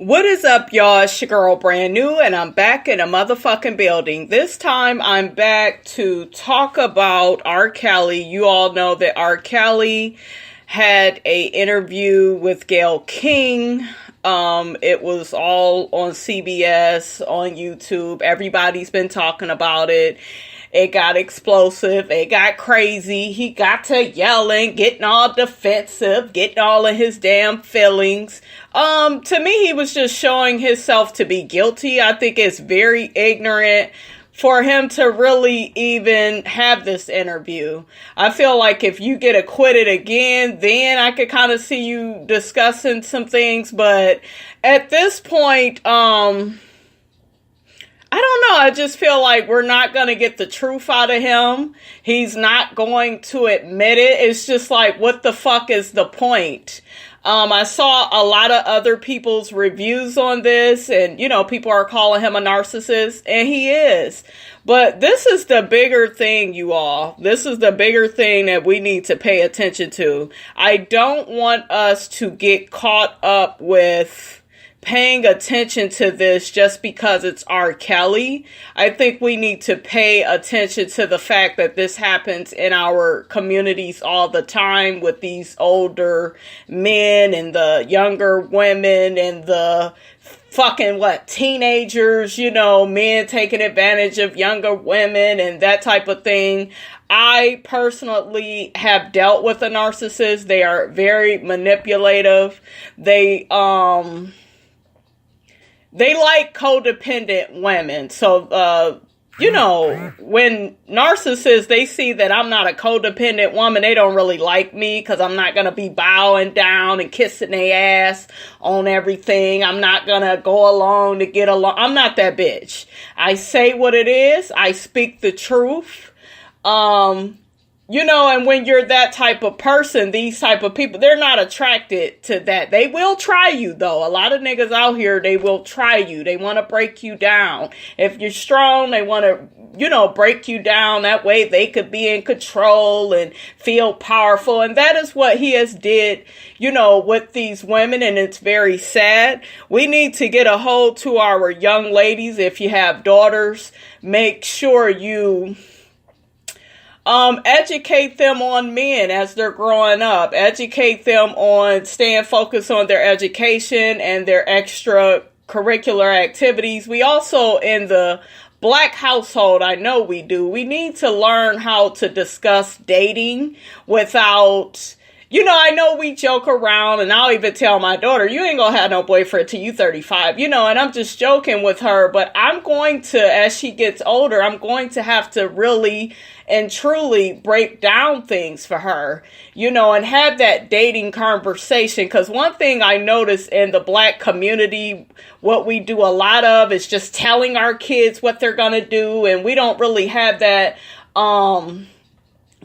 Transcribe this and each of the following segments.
What is up, y'all? It's your girl, Brand New, and I'm back in a motherfucking building. This time, I'm back to talk about Rkelly. You all know that Rkelly had a interview with Gail King. It was all on CBS, on YouTube. Everybody's been talking about it. It got explosive. It got crazy. He got to yelling, getting all defensive, getting all of his damn feelings. To me, he was just showing himself to be guilty. I think it's very ignorant for him to really even have this interview. I feel like if you get acquitted again, then I could kind of see you discussing some things. But at this point, I don't know. I just feel like we're not going to get the truth out of him. He's not going to admit it. It's just like, what the fuck is the point? I saw a lot of other people's reviews on this, and, you know, people are calling him a narcissist, and he is. But this is the bigger thing, you all. This is the bigger thing that we need to pay attention to. I don't want us to get caught up with paying attention to this just because it's Rkelly. I think we need to pay attention to the fact that this happens in our communities all the time with these older men and the younger women and the fucking teenagers, you know, men taking advantage of younger women and that type of thing. I personally have dealt with a narcissist. They are very manipulative. They like codependent women. So, you know, when narcissists, they see that I'm not a codependent woman, they don't really like me because I'm not going to be bowing down and kissing their ass on everything. I'm not going to go along to get along. I'm not that bitch. I say what it is. I speak the truth. You know, and when you're that type of person, these type of people, they're not attracted to that. They will try you, though. A lot of niggas out here, they will try you. They want to break you down. If you're strong, they want to, you know, break you down. That way they could be in control and feel powerful. And that is what he has did, you know, with these women. And it's very sad. We need to get a hold to our young ladies. If you have daughters, make sure you educate them on men as they're growing up. Educate them on staying focused on their education and their extracurricular activities. We also, in the Black household, I know we do, we need to learn how to discuss dating without, you know, I know we joke around, and I'll even tell my daughter, you ain't gonna have no boyfriend till you 35, you know, and I'm just joking with her, but I'm going to, as she gets older, I'm going to have to really and truly break down things for her, you know, and have that dating conversation. Because one thing I notice in the Black community, what we do a lot of is just telling our kids what they're gonna do, and we don't really have that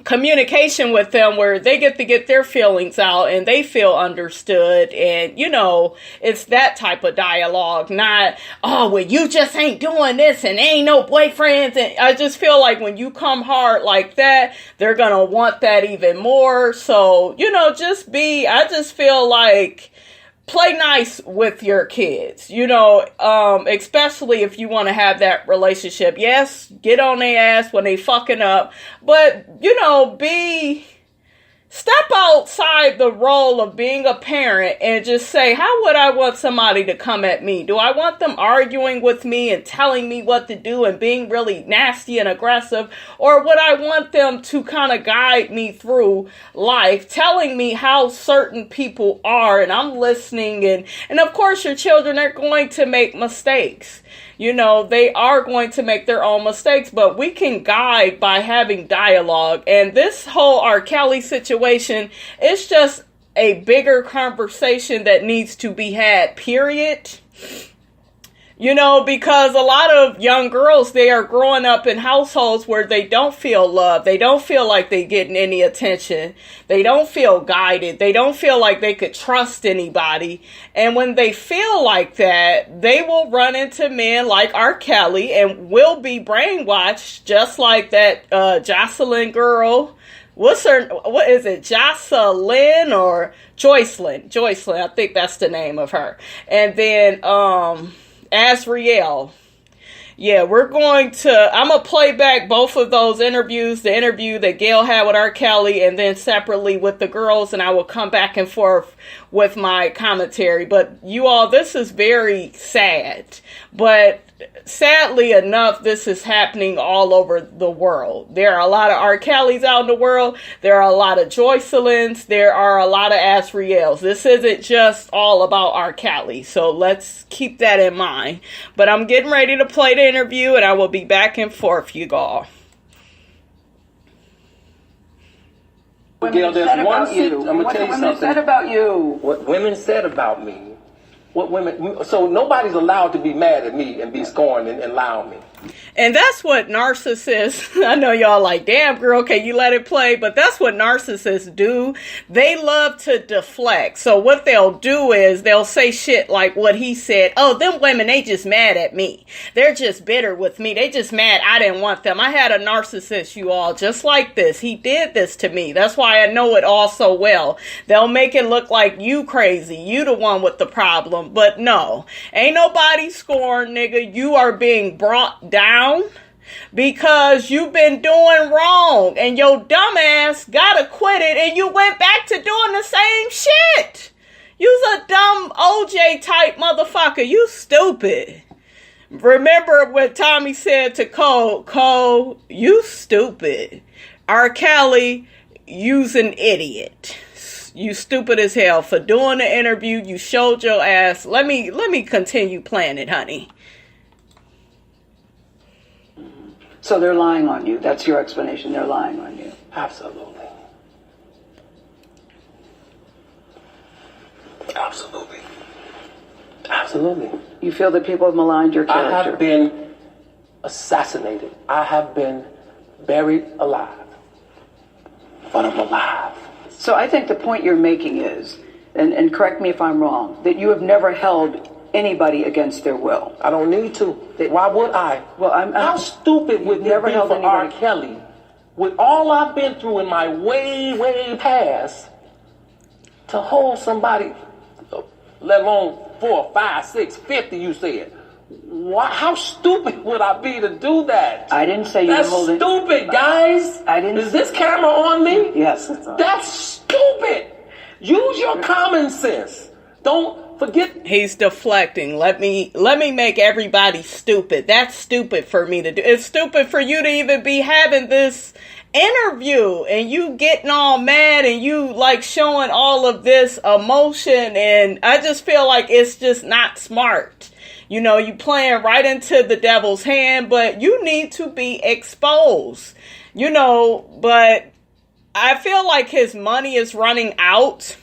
communication with them where they get to get their feelings out and they feel understood. And, you know, it's that type of dialogue, not, oh, well, you just ain't doing this and ain't no boyfriends. And I just feel like when you come hard like that, they're going to want that even more. So, you know, I just feel like play nice with your kids, you know, especially if you want to have that relationship. Yes, get on their ass when they fucking up, but, you know, step outside the role of being a parent and just say, how would I want somebody to come at me? Do I want them arguing with me and telling me what to do and being really nasty and aggressive? Or would I want them to kind of guide me through life, telling me how certain people are, and I'm listening? And of course, your children are going to make mistakes. You know, they are going to make their own mistakes, but we can guide by having dialogue. And this whole Rkelly situation, it's just a bigger conversation that needs to be had, period. You know, because a lot of young girls, they are growing up in households where they don't feel loved. They don't feel like they're getting any attention. They don't feel guided. They don't feel like they could trust anybody. And when they feel like that, they will run into men like Rkelly and will be brainwashed, just like that Jocelyn girl. What is it? Jocelyn or Joycelyn? Joycelyn, I think that's the name of her. And then, Rkelly. Yeah, I'm going to play back both of those interviews, the interview that Gail had with Rkelly and then separately with the girls, and I will come back and forth with my commentary. But you all, this is very sad. But sadly enough, this is happening all over the world. There are a lot of Rkellys out in the world. There are a lot of Joycelyn's. There are a lot of Rkelly's. This isn't just all about Rkelly. So let's keep that in mind. But I'm getting ready to play the interview, and I will be back and forth, you all. Gail, there's one thing. I'm going to tell you something. What women said about you. What women said about me. What women, so nobody's allowed to be mad at me and be scorned and allow me. And that's what narcissists, I know y'all like, damn girl, can you let it play? But that's what narcissists do. They love to deflect. So what they'll do is they'll say shit like what he said. Oh, them women, they just mad at me. They're just bitter with me. They just mad I didn't want them. I had a narcissist, you all, just like this. He did this to me. That's why I know it all so well. They'll make it look like you crazy. You the one with the problem. But no, ain't nobody scorned, nigga. You are being brought down because you've been doing wrong and your dumb ass got acquitted and you went back to doing the same shit. You's a dumb OJ type motherfucker. You stupid. Remember what Tommy said to Cole, you stupid. Rkelly, you's an idiot. You stupid as hell for doing the interview. You showed your ass. Let me continue playing it, honey. So they're lying on you. That's your explanation. They're lying on you. Absolutely. Absolutely. Absolutely. You feel that people have maligned your character? I have been assassinated. I have been buried alive. But I'm alive. So I think the point you're making is, and correct me if I'm wrong, that you have never held anybody against their will. I don't need to. Why would I? Well, how stupid would it be for Rkelly, with all I've been through in my way past, to hold somebody, let alone 4, 5, 6, 50, you said. How stupid would I be to do that? I didn't say you were holding. That's stupid, guys. I didn't. Is this camera on me? Yes. That's stupid. Use your common sense. Don't forget. He's deflecting. Let me make everybody stupid. That's stupid for me to do. It's stupid for you to even be having this interview and you getting all mad and you like showing all of this emotion, and I just feel like it's just not smart. You know, you playing right into the devil's hand, but you need to be exposed. You know, but I feel like his money is running out.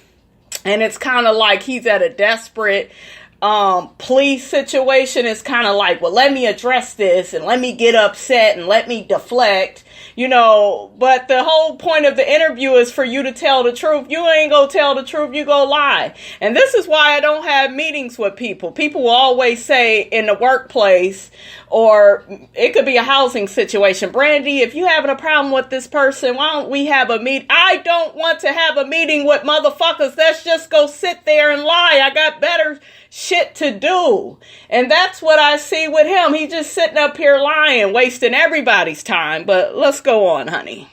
And it's kind of like he's at a desperate plea situation. It's kind of like, well, let me address this and let me get upset and let me deflect, you know. But the whole point of the interview is for you to tell the truth. You ain't gonna tell the truth. You go lie. And this is why I don't have meetings with people. People will always say in the workplace, or it could be a housing situation, Brandy, if you having a problem with this person, why don't we have a meet? I don't want to have a meeting with motherfuckers. Let's just go sit there and lie. I got better shit to do. And that's what I see with him. He just sitting up here lying, wasting everybody's time. But let's go on, honey.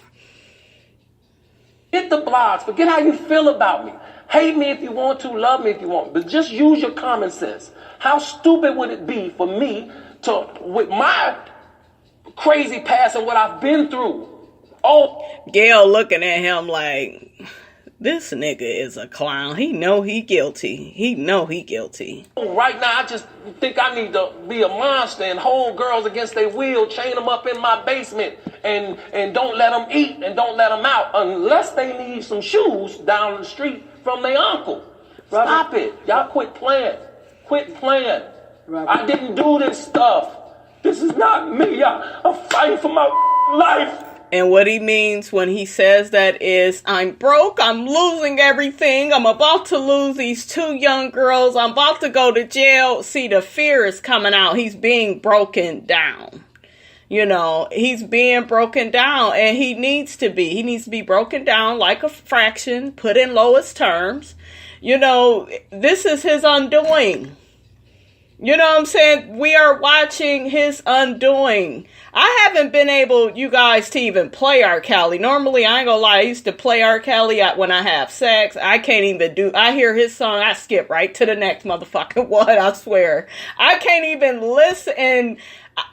Hit the blogs. Forget how you feel about me. Hate me if you want to, love me if you want, but just use your common sense. How stupid would it be for me to, with my crazy past and what I've been through? Oh, Gail looking at him like, this nigga is a clown. He know he guilty. He know he guilty. Right now, I just think I need to be a monster and hold girls against their will, chain them up in my basement, and don't let them eat and don't let them out unless they need some shoes down the street from their uncle. Stop it. Y'all quit playing. Quit playing. I didn't do this stuff. This is not me. I'm fighting for my life. And what he means when he says that is, I'm broke, I'm losing everything, I'm about to lose these 2 young girls, I'm about to go to jail. See, the fear is coming out. He's being broken down. You know, he's being broken down, and he needs to be. He needs to be broken down like a fraction, put in lowest terms. You know, this is his undoing. You know what I'm saying? We are watching his undoing. I haven't been able, you guys, to even play Rkelly. Normally, I ain't gonna lie, I used to play Rkelly when I have sex. I can't even I hear his song, I skip right to the next motherfucking one, I swear. I can't even listen, and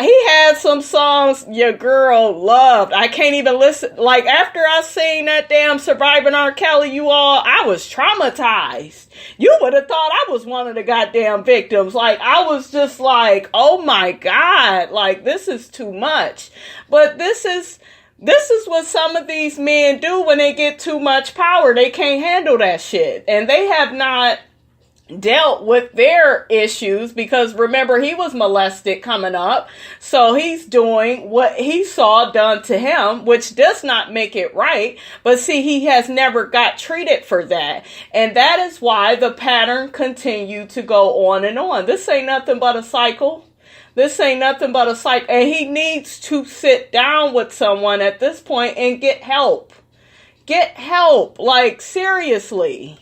he had some songs your girl loved. I can't even listen. Like, after I seen that damn Surviving Rkelly, you all, I was traumatized. You would have thought I was one of the goddamn victims. Like, I was just like, oh my God, like, this is too much. But this is what some of these men do when they get too much power. They can't handle that shit. And they have not dealt with their issues, because remember, he was molested coming up, so he's doing what he saw done to him, which does not make it right. But see, he has never got treated for that, and that is why the pattern continued to go on and on. This ain't nothing but a cycle. This ain't nothing but a cycle, and he needs to sit down with someone at this point and get help. Get help, like, seriously.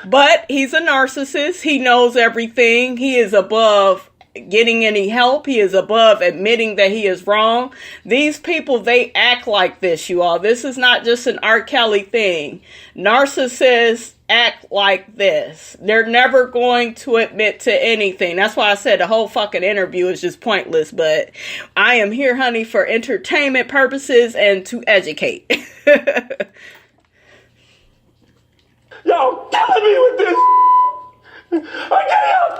But he's a narcissist. He knows everything. He is above getting any help. He is above admitting that he is wrong. These people, they act like this, you all. This is not just an Rkelly thing. Narcissists act like this. They're never going to admit to anything. That's why I said the whole fucking interview is just pointless. But I am here, honey, for entertainment purposes and to educate. Y'all killing me with this. I can't help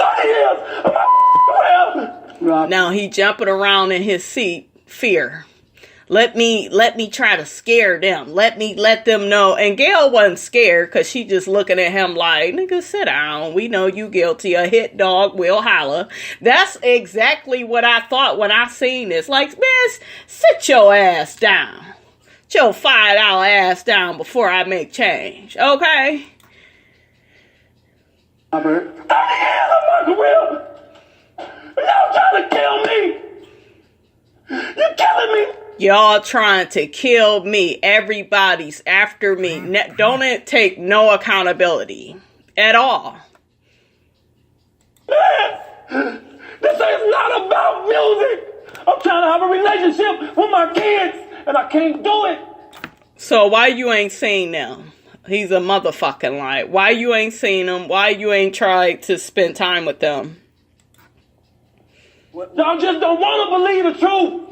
30 years. Now he jumping around in his seat, fear. Let me try to scare them. Let them know. And Gail wasn't scared, because she just looking at him like, nigga, sit down. We know you guilty. A hit dog will holler. That's exactly what I thought when I seen this. Like, man, sit your ass down. Sit your $5 ass down before I make change. Okay? Robert. 30 years of my career. Y'all trying to kill me. You're killing me. Y'all trying to kill me. Everybody's after me. Don't it take no accountability at all? Man, this is not about music. I'm trying to have a relationship with my kids, and I can't do it. So why you ain't seen them? He's a motherfucking lie. Why you ain't seen them? Why you ain't tried to spend time with them? Y'all just don't want to believe the truth.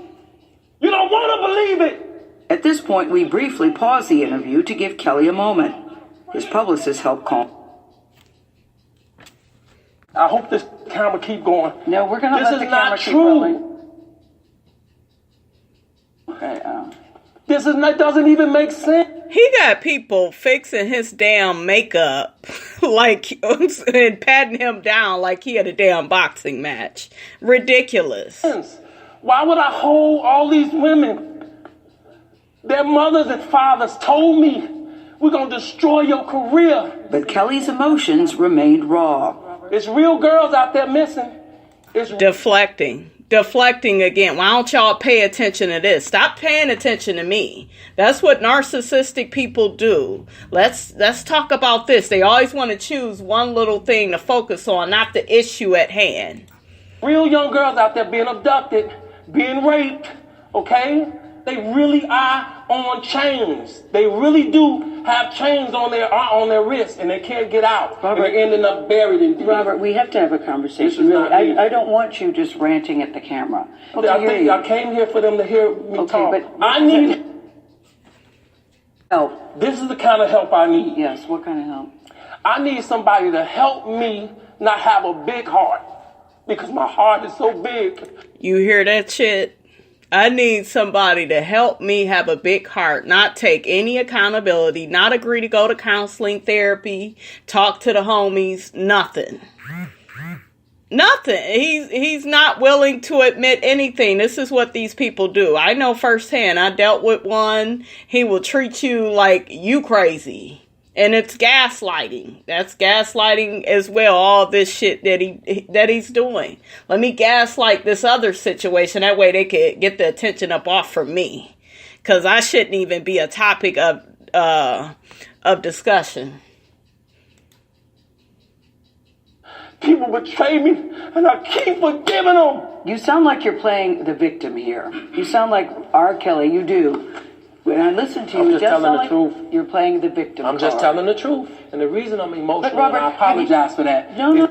You don't want to believe it. At this point, we briefly pause the interview to give Kelly a moment. His publicist helped calm. I hope this camera keep going. No, we're going to let the camera keep going. Okay, doesn't even make sense. He got people fixing his damn makeup like and patting him down like he had a damn boxing match. Ridiculous. Why would I hold all these women? Their mothers and fathers told me, we're going to destroy your career. But Kelly's emotions remained raw. It's real girls out there missing. It's Deflecting again. Why don't y'all pay attention to this? Stop paying attention to me. That's what narcissistic people do. Let's talk about this. They always want to choose one little thing to focus on, not the issue at hand. Real young girls out there being abducted, being raped, okay? They really are on chains. They really do have chains on their wrists, and they can't get out. Robert, and they're ending up buried in deep. Robert, we have to have a conversation. Really, I don't want you just ranting at the camera. I came here for them to hear me talk. But I need help. This is the kind of help I need. Yes, what kind of help? I need somebody to help me not have a big heart, because my heart is so big. You hear that shit? I need somebody to help me have a big heart, not take any accountability, not agree to go to counseling, therapy, talk to the homies, nothing. Nothing. He's not willing to admit anything. This is what these people do. I know firsthand. I dealt with one. He will treat you like you crazy. And it's gaslighting. That's gaslighting as well. All this shit that he's doing. Let me gaslight this other situation. That way they could get the attention up off from me. Because I shouldn't even be a topic of discussion. People betray me, and I keep forgiving them. You sound like you're playing the victim here. You sound like Rkelly. You do. When I listen to you, I'm just telling the like truth. You're playing the victim. I'm just telling the truth. And the reason I'm emotional, But Robert, and I apologize for that. No.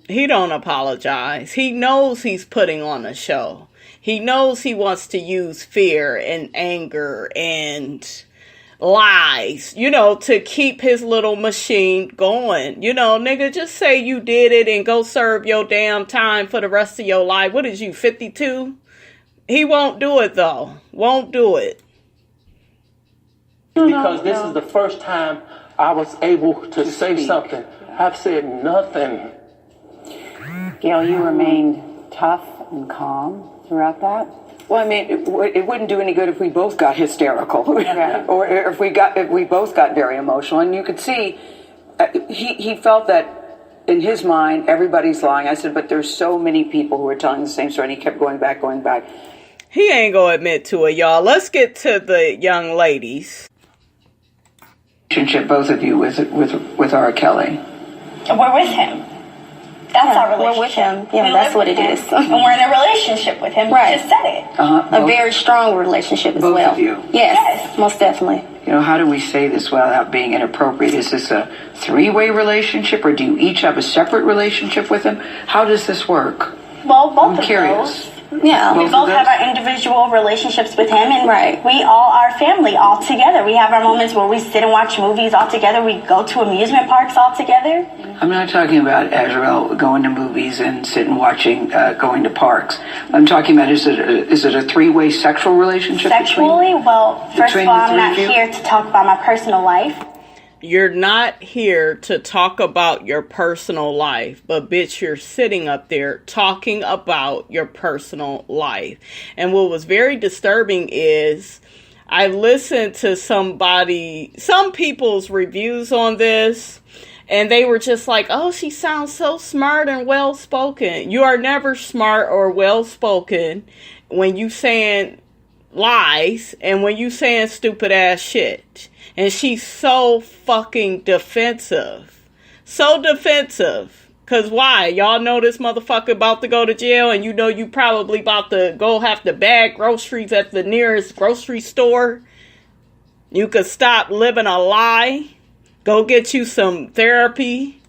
He don't apologize. He knows he's putting on a show. He knows he wants to use fear and anger and lies, to keep his little machine going. Nigga, just say you did it and go serve your damn time for the rest of your life. What is you, 52? He won't do it, though. Won't do it. Because this is the first time I was able to say something. I've said nothing. Gail, you remained tough and calm throughout that? Well, I mean, it wouldn't do any good if we both got hysterical, Okay. or if we both got very emotional. And you could see, he felt that in his mind everybody's lying. I said, but there's so many people who are telling the same story, and he kept going back. He ain't gonna admit to it, y'all. Let's get to the young ladies. Relationship, both of you, with Rkelly. We're with him. That's our relationship. We're with him. Yeah, that's what it is. And we're in a relationship with him. Right. You just said it. A very strong relationship as both well. of you. Yes, most definitely. How do we say this without being inappropriate? Is this a three-way relationship, or do you each have a separate relationship with him? How does this work? Well, both I'm of curious. those. Yeah. We both have our individual relationships with him, and Right. we all are family all together. We have our moments where we sit and watch movies all together. We go to amusement parks all together. I'm not talking about Azrael going to movies and sitting watching, going to parks. I'm talking about, is it a three-way sexual relationship? Sexually, well, first of between all, the I'm three not of you? here to talk about my personal life. You're not here to talk about your personal life, but bitch, you're sitting up there talking about your personal life. And what was very disturbing is I listened to some people's reviews on this, and they were just like, oh, she sounds so smart and well-spoken. You are never smart or well-spoken when you saying lies and when you saying stupid ass shit. And she's so fucking defensive. So defensive. Cause why? Y'all know this motherfucker about to go to jail, and you probably about to go have to bag groceries at the nearest grocery store. You could stop living a lie. Go get you some therapy.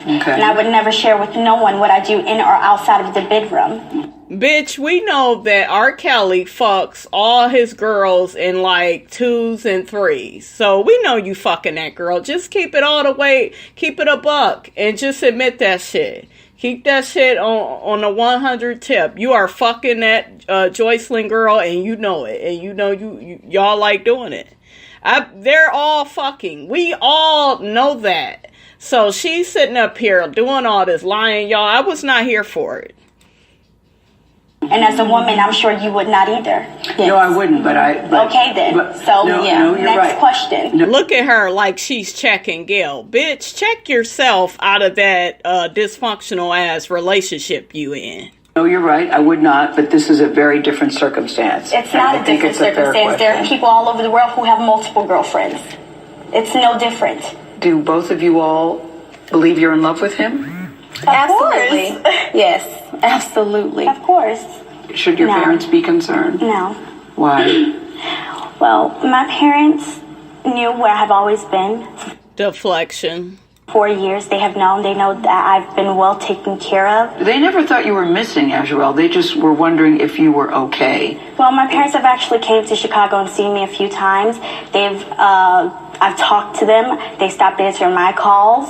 Okay. And I would never share with no one what I do in or outside of the bedroom. Bitch, we know that Rkelly fucks all his girls in like 2s and 3s. So we know you fucking that girl. Just keep it all the way. Keep it a buck. And just admit that shit. Keep that shit on the 100 tip. You are fucking that Joycelyn girl, and you know it. And you know y'all like doing it. They're all fucking. We all know that. So she's sitting up here doing all this lying, y'all. I was not here for it. And as a woman, I'm sure you would not either. Yes. No, I wouldn't, but okay, then. You're next right. Question. No. Look at her like she's checking Gail. Bitch, check yourself out of that dysfunctional ass relationship you in. No, you're right. I would not, but this is a very different circumstance. It's not a different circumstance. There are people all over the world who have multiple girlfriends. It's no different. Do both of you all believe you're in love with him? Absolutely. Yes, absolutely. Of course. Should your No. parents be concerned? No. Why? Well, my parents knew where I've always been. Deflection. 4 years, they have known. They know that I've been well taken care of. They never thought you were missing, Azrael. They just were wondering if you were okay. Well, my parents have actually came to Chicago and seen me a few times. They've I've talked to them. They stopped answering my calls.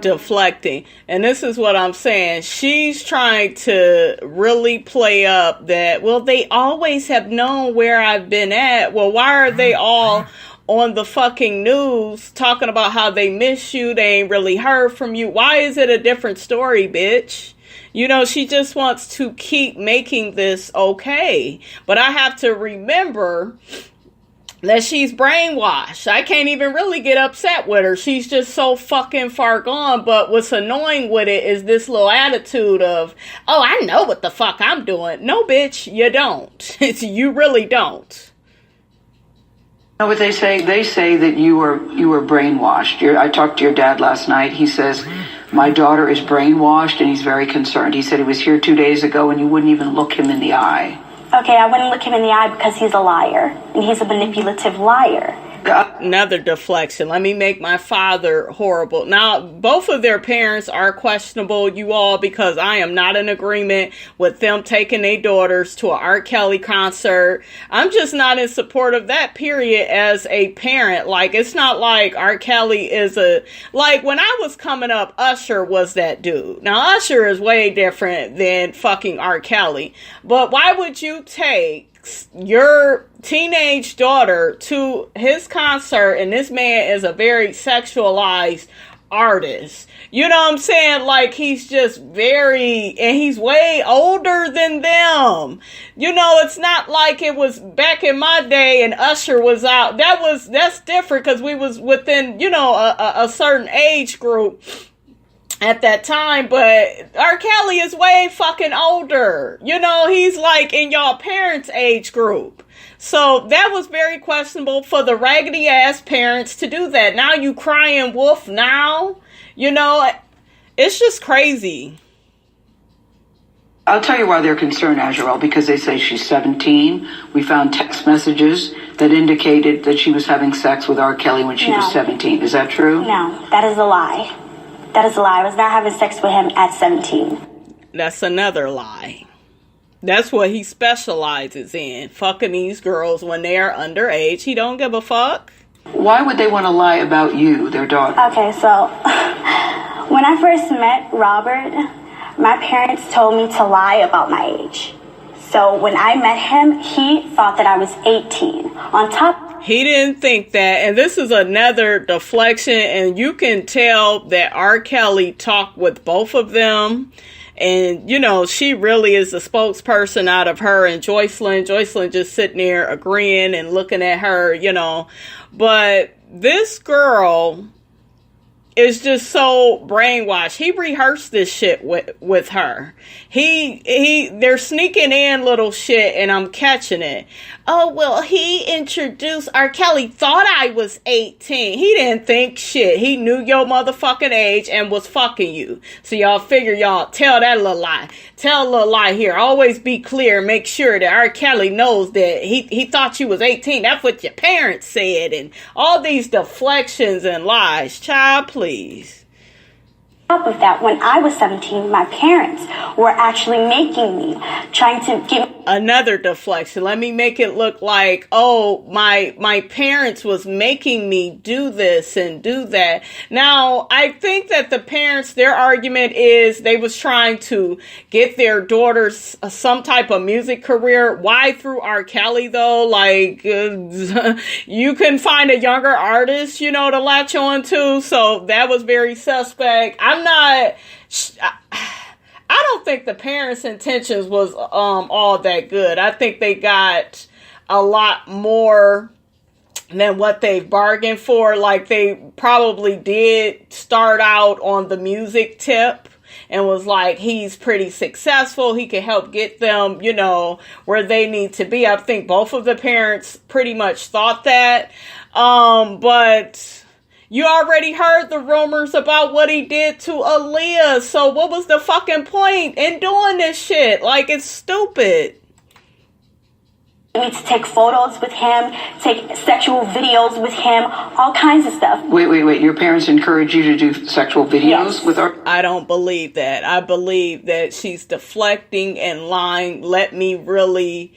Deflecting. And this is what I'm saying. She's trying to really play up that, well, they always have known where I've been at. Well, why are they all on the fucking news talking about how they miss you? They ain't really heard from you. Why is it a different story, bitch? She just wants to keep making this okay. But I have to remember that she's brainwashed. I can't even really get upset with her. She's just so fucking far gone. But what's annoying with it is this little attitude of, oh, I know what the fuck I'm doing. No, bitch, you don't. You really don't. You know what they say? They say that you were brainwashed. I talked to your dad last night. He says, my daughter is brainwashed, and he's very concerned. He said he was here 2 days ago, and you wouldn't even look him in the eye. Okay, I wouldn't look him in the eye because he's a liar, and he's a manipulative liar. Another deflection. Let me make my father horrible. Now, both of their parents are questionable, you all, because I am not in agreement with them taking their daughters to a Rkelly concert. I'm just not in support of that, period, as a parent. Like, it's not like Rkelly is like, when I was coming up, Usher was that dude. Now, Usher is way different than fucking Rkelly. But why would you take your teenage daughter to his concert, and this man is a very sexualized artist? You know what I'm saying? Like, he's just and he's way older than them. It's not like it was back in my day and Usher was out. That's different because we was within, a certain age group at that time, but Rkelly is way fucking older. He's like in y'all parents' age group. So that was very questionable for the raggedy ass parents to do that. Now you crying wolf now? It's just crazy. I'll tell you why they're concerned, Azrael, because they say she's 17. We found text messages that indicated that she was having sex with Rkelly when she was 17. Is that true? No, that is a lie. That is a lie. I was not having sex with him at 17. That's another lie. That's what he specializes in. Fucking these girls when they are underage. He don't give a fuck. Why would they want to lie about you, their daughter? Okay, so when I first met Robert, my parents told me to lie about my age. So when I met him, he thought that I was 18. On top... He didn't think that, and this is another deflection, and you can tell that Rkelly talked with both of them, and, she really is the spokesperson out of her and Joycelyn. Joycelyn just sitting there agreeing and looking at her, but this girl is just so brainwashed. He rehearsed this shit with her. They're sneaking in little shit, and I'm catching it. Oh, well, he introduced Rkelly, thought I was 18. He didn't think shit. He knew your motherfucking age and was fucking you. So y'all figure y'all tell that little lie. Tell a little lie here. Always be clear. Make sure that Rkelly knows that he thought you was 18. That's what your parents said. And all these deflections and lies. Child, please. Top of that, when I was 17, my parents were actually making me, trying to give... Another deflection. Let me make it look like, oh, my parents was making me do this and do that. Now, I think that the parents, their argument is they was trying to get their daughters some type of music career. Why through Rkelly, though? Like, you can find a younger artist, to latch on to. So that was very suspect. I don't think the parents' intentions was all that good. I think they got a lot more than what they bargained for. Like, they probably did start out on the music tip and was like, he's pretty successful. He can help get them, where they need to be. I think both of the parents pretty much thought that. But you already heard the rumors about what he did to Aaliyah. So what was the fucking point in doing this shit? Like, it's stupid. Me to take photos with him, take sexual videos with him, all kinds of stuff. Wait. Your parents encourage you to do sexual videos with her? I don't believe that. I believe that she's deflecting and lying. Let me really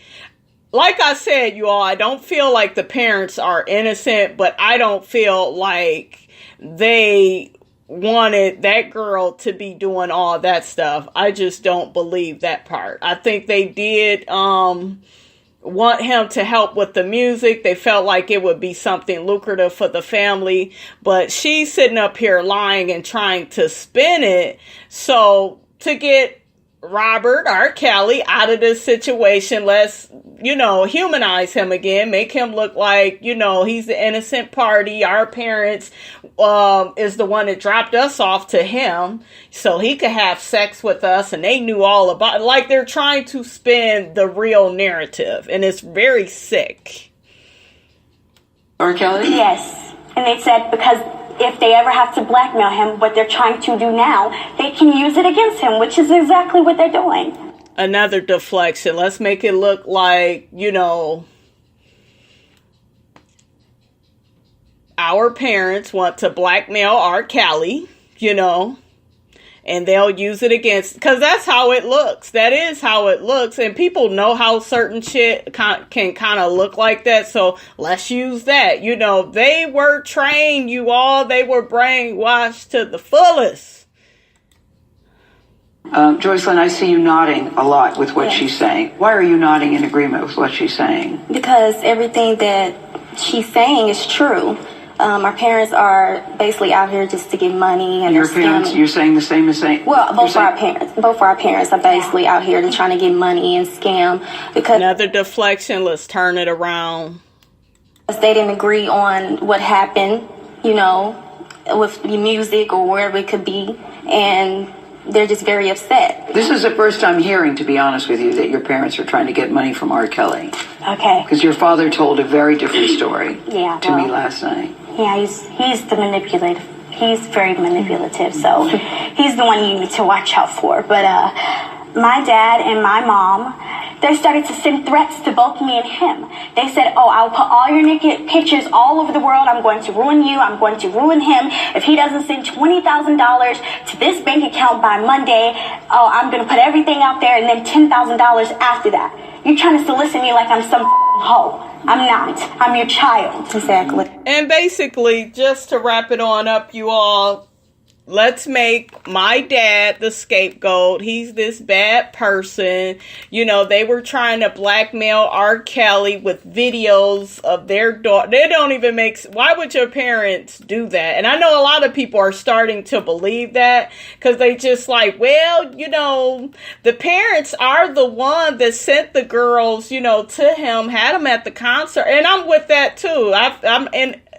like I said, you all, I don't feel like the parents are innocent, but I don't feel like they wanted that girl to be doing all that stuff. I just don't believe that part. I think they did want him to help with the music. They felt like it would be something lucrative for the family, but she's sitting up here lying and trying to spin it so to get Robert Rkelly out of this situation. Let's, humanize him again, make him look like, he's the innocent party. Our parents is the one that dropped us off to him so he could have sex with us, and they knew all about it. Like, they're trying to spin the real narrative, and it's very sick. Rkelly? Yes. And they said because if they ever have to blackmail him, what they're trying to do now, they can use it against him, which is exactly what they're doing. Another deflection. Let's make it look like, our parents want to blackmail Rkelly, and they'll use it against, because that's how it looks. That is how it looks. And people know how certain shit can kind of look like that. So let's use that. They were trained, you all. They were brainwashed to the fullest. Joycelyn, I see you nodding a lot with what she's saying. Why are you nodding in agreement with what she's saying? Because everything that she's saying is true. Our parents are basically out here just to get money, and your parents. You're saying the same as saying. Well, both of our parents are basically out here trying to get money and scam. Because another deflection. Let's turn it around. They didn't agree on what happened, with the music or wherever it could be, and they're just very upset. This is the first time hearing, to be honest with you, that your parents are trying to get money from Rkelly. Okay. Because your father told a very different story to me last night. Yeah, he's the manipulative. He's very manipulative, so he's the one you need to watch out for. But my dad and my mom, they started to send threats to both me and him. They said, I'll put all your naked pictures all over the world. I'm going to ruin you. I'm going to ruin him. If he doesn't send $20,000 to this bank account by Monday, I'm going to put everything out there, and then $10,000 after that. You're trying to solicit me like I'm some hoe. I'm not. I'm your child. Exactly. And basically, just to wrap it on up, you all, let's make my dad the scapegoat. He's this bad person. They were trying to blackmail Rkelly with videos of their daughter. They don't even make... Why would your parents do that? And I know a lot of people are starting to believe that, because they just like, well, the parents are the one that sent the girls, to him, had them at the concert. And I'm with that too.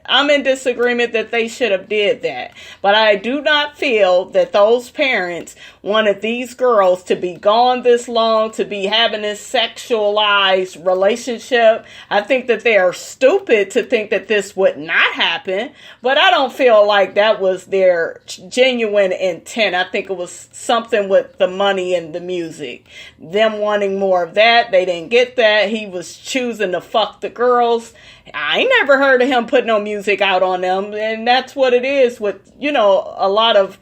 I'm in disagreement that they should have did that. But I do not feel that those parents wanted these girls to be gone this long, to be having this sexualized relationship. I think that they are stupid to think that this would not happen. But I don't feel like that was their genuine intent. I think it was something with the money and the music. Them wanting more of that. They didn't get that. He was choosing to fuck the girls. I ain't never heard of him put no music out on them. And that's what it is with, a lot of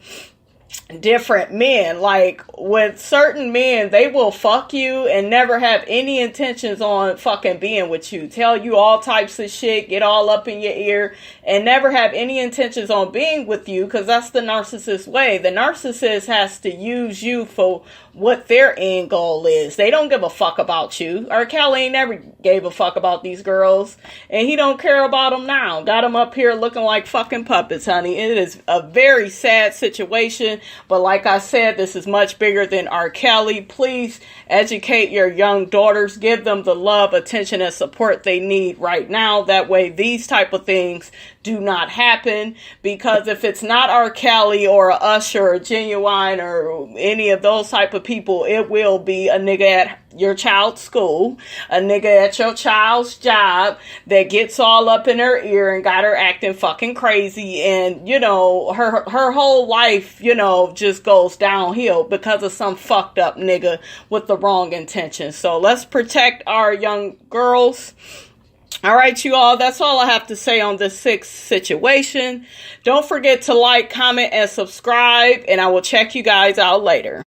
different men. Like, with certain men, they will fuck you and never have any intentions on fucking being with you. Tell you all types of shit, get all up in your ear, and never have any intentions on being with you, because that's the narcissist way. The narcissist has to use you for what their end goal is. They don't give a fuck about you. Rkelly ain't never gave a fuck about these girls, and he don't care about them now. Got them up here looking like fucking puppets, honey. It is a very sad situation, but like I said, this is much bigger than Rkelly. Please educate your young daughters. Give them the love, attention, and support they need right now. That way these type of things do not happen, because if it's not Rkelly or a Usher or Genuine or any of those type of people, it will be a nigga at your child's school, a nigga at your child's job that gets all up in her ear and got her acting fucking crazy, and her whole life just goes downhill because of some fucked up nigga with the wrong intentions. So let's protect our young girls. All right, you all, that's all I have to say on this sick situation. Don't forget to like, comment, and subscribe, and I will check you guys out later.